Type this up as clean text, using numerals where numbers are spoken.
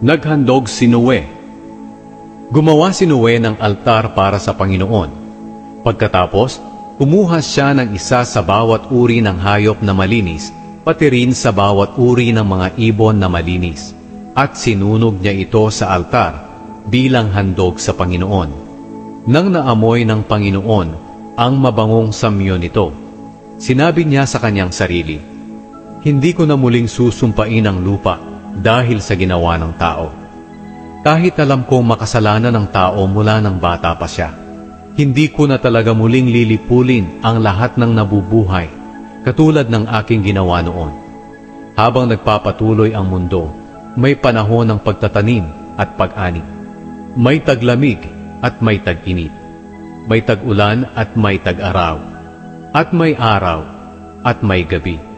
Naghandog si Noe. Gumawa si Noe ng altar para sa Panginoon. Pagkatapos, kumuha siya ng isa sa bawat uri ng hayop na malinis, pati rin sa bawat uri ng mga ibon na malinis, at sinunog niya ito sa altar bilang handog sa Panginoon. Nang naamoy ng Panginoon ang mabangong samyo nito, sinabi niya sa kanyang sarili, "Hindi ko na muling susumpain ang lupa dahil sa ginawa ng tao. Kahit alam kong makasalanan ng tao mula ng bata pa siya, hindi ko na talaga muling lilipulin ang lahat ng nabubuhay katulad ng aking ginawa noon." Habang nagpapatuloy ang mundo, may panahon ng pagtatanim at pag-ani. May taglamig at may tag-init. May tag-ulan at may tag-araw. At may araw at may gabi.